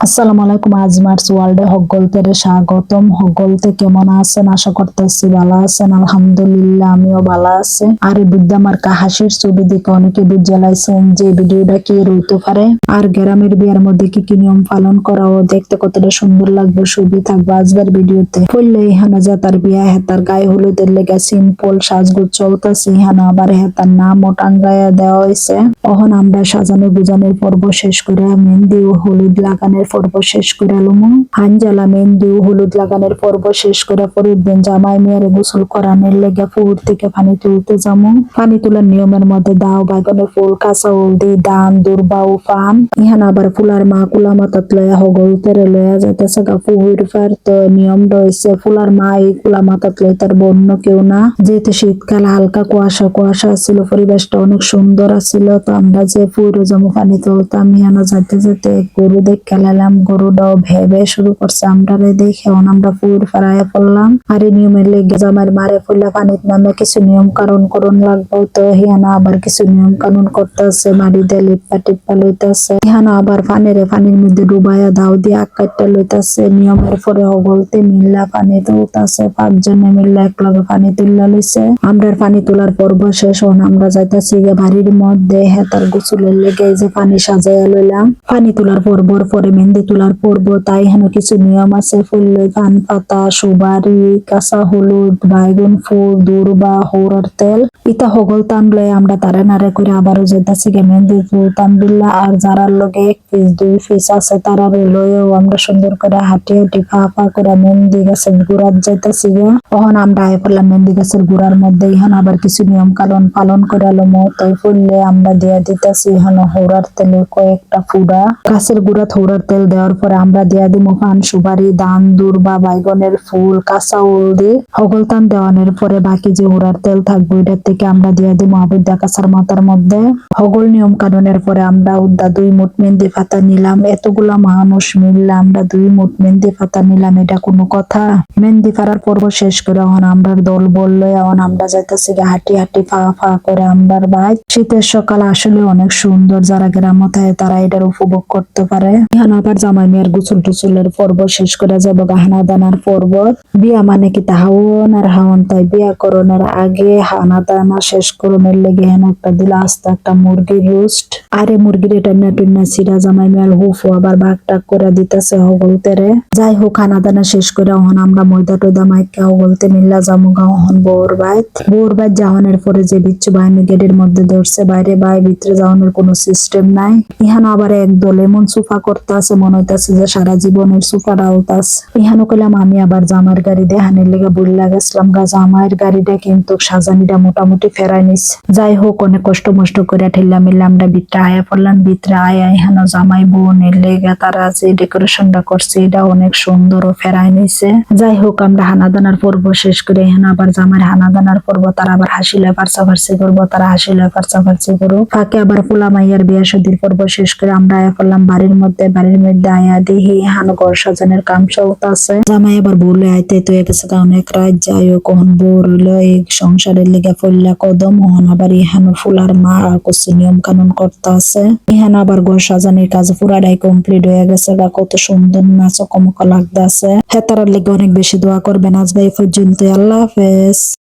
আসসালামু আলাইকুম। আজমার্স ওয়ার্ল্ডে হকগলতে স্বাগতম। হকগলতে কেমন আছেন? আশা করতেছি ভালো আছেন। আলহামদুলিল্লাহ আমিও ভালো আছি। আর এই বুদ্ধা মার্কা হাসির ছবি দেখে অনেকে বুঝে লাইছেন যে ভিডিওটা কি রইতে পারে আর গ্রামের বিয়ার মধ্যে কি কি নিয়ম পালন করা ও দেখতে কতটা সুন্দর লাগবে ছবি থাকবে আজকের ভিডিওতে। পড়লে ইহানা জাতার বিয়া হেতার গায়ে হলুদের লেগে সিম্পল সাজগোজ চলতেছে। ইহানা আবার হেতার নাম ও টাঙ্গাইয়া দেওয়া হয়েছে। তখন আমরা সাজানো গুজানোর পর্ব শেষ করে মেহেন্দি ও হলুদ লাগানোর পর্ব শেষ করে লুমু হানজালা মেহেন্দি ও হলুদ লাগানোর পর্ব শেষ করে পরের দিন জামাই মেয়ের গোসল করানোর লেগে পুকুর থেকে পানি তুলতে যাবো। পানি তোলার নিয়মের মধ্যে দাও বাইগনের ফুল কাঁচা হলদি দান দুর্বা ও পান ইহান আবার ফুলার মা কুলা মাতাত লয়া হগল তেরে লয়া যাইতেছে গা পুহুর ফার তো নিয়ম রয়েছে। ফুলার মা এই কুলা মাতাত লয় তার বন্য কেউ না। যেহেতু শীতকাল হালকা কুয়াশা কুয়াশা ছিল পরিবেশটা অনেক সুন্দর আছিল। তো আমরা যে পুরো জমা পানি তুলতাম ইহানা যাইতে যেতে গরু দেখে লাইলাম। গরুটাও ভেবে শুরু করছে আমরা দেখে আমরা পুর ফেরাইয়া পড়লাম। আর এই নিয়মের লেগে জামার মারে ফুলে পানির নামে কিছু নিয়ম কানুন করুন লাগবো। তো হিয়ানা আবার কিছু নিয়ম কানুন করতেছে মারি দিয়ে লিপা টিপা লইতেছে। হিয়ানা আবার পানির মধ্যে ডুবাইয়া দাও দিয়ে আকারটা লইতেছে। নিয়মের পরে বলতে মিল্লা পানি তুলতেছে। 5 জনে মিল্লা একলগে পানি তুললা লইছে। আমরা পানি তোলার পর্ব শেষ হন আমরা যাইতেছি বাড়ির মধ্যে হেতার গোসলের লেগে যে পানি সাজাইয়া লইলাম। পানি তোলার পর্বর পরে মেহেন্দি তোলার পর্ব তাই হেন কিছু নিয়ম আছে। ফুল পান পাতা সুবারি কাঁচা হলুদ বাইগন ফুল দুর্বা হৌরার তেল ইতা হগল টানলে আমরা তারে নারে করে আবারও যেতেছি মেহেন্দি তুলতাম বিল্লা। আর যারার লগে 1 পিস 2 পিস আছে তারা লয়েও আমরা সুন্দর করে হাঁটি হাঁটি ফা ফা করে মেহেন্দি গাছের গুড়ার যাইতেছি গে। তখন আমরা আয় পড়লাম মেহেন্দি গাছের গুড়ার মধ্যে। ইহান আবার কিছু নিয়ম কানুন পালন করে লমো। তো ফুললে আমরা দিয়া দিতেছি ইহান হৌরার তেলে কয়েকটা ফুড়া গাছের গুড়া হৌরার তেল দেওয়ার পরে আমরা দিয়া দিব পান সুপারি দান দুর্বা বাইগনের ফুল কাঁচা হলদি হগল টান দেওয়ানোর পরে বাকি যে হৌরার তেল থাকবে ওইটার থেকে আমরা দিয়া দিব আবুদ্দা কাছার মাথার মধ্যে। হগল নিয়ম কানুনের পরে আমরা উদ্দা 2 মুঠ মেহেন্দি পাতা নিলাম। এতগুলা মানুষ মিললে আমরা 2 মুঠ মেহেন্দি পাতা নিলাম এটা কোনো কথা? মেহেন্দি পাড়ার পর্ব শেষ করে এখন আমরা দল বললো এখন আমরা যাইতেছি হাঁটি হাঁটি ফা ফা করে আমরার বাই। শীতের সকাল আসলে অনেক সুন্দর। যারা গ্রামে থাকে তারা এটার উপভোগ করতে পারে। এখন আবার জামাই মেয়ের গোসল টুসলের পর্ব শেষ করে যাব হানা দানার পর্ব। বিয়া মানে কি হাওন আর হাওন তাই বিয়া করণের আগে হানা দানা শেষ করণের লেগে হেন একটা দিল আস্তে একটা মুরগির রোস্ট। আরে মুরগির এটা টুন্না সিরা জামাই মেয়ের হুফু আবার ভাগ টাক করে দিতেছে হগলতেরে। যাই হোক হানা দানা শেষ করে এখন আমরা ময়দা টয়দা মাইকা হগলতে মিল্লা যাবো গাহন বউর বাইত যাওয়ানোর পরে যে বিচ্ছু বাহিনী গেটের মধ্যে ধরছে বাইরে বাই ভিতরে যাওয়ানোর কোনো সিস্টেম নাই। ইহানো আবার একদল এমন সুফা করতে আছে মনে হইতেছে যে সারা জীবনের সুফা ডালতাস। ইহানো কইলাম আমি আবার জামার গাড়ি দেহানের লেগে বললা গেছিলাম গা জামাইয়ের গাড়িটা কিন্তু সাজানিটা মোটামুটি ফেরাই নিস। যাই হোক অনেক কষ্ট মষ্ট করে ঠেললা মিললাম আমরা ভিতরে আয়া পড়লাম। ভিতরে আয়া ইহানো জামাই বোনের লেগে তারা যে ডেকোরেশনটা করছে এটা অনেক সুন্দর ও ফেরাই নিছে। যাই হোক আমরা হানাদানার পর্ব শেষ করে এখানে আবার জামাইয়ের হানাদানার পর্ব তারা আবার হাসিলে পারসাফারসি করবো তারা হাসিলে পারসাফারসি করো ফাঁকে আবার ফুলা মাইয়ার বিয়া শাদীর পর্ব শেষ করে আমরা আয়া পড়লাম বাড়ির মধ্যে আয়া দিহি হানো ঘর সাজানোর কাম চলতেছে। জামাই আবার বলে আইতে তো গেছে অনেক রাত যাই হোক কখন বোর হইলো এই সংসারের লিগে ফল্লা কদম হন আবার ইহানো ফুলার মা কিছু নিয়ম কানুন করতে আছে। ইহানো আবার ঘর সাজানোর কাজ পুরাটাই কমপ্লিট হয়ে গেছে বা কত সুন্দর নাচকমক লাগতেছে। হেতারার লিগে অনেক বেশি দোয়া করবেন। আজ এই পর্যন্ত। আল্লাহ হাফেজ।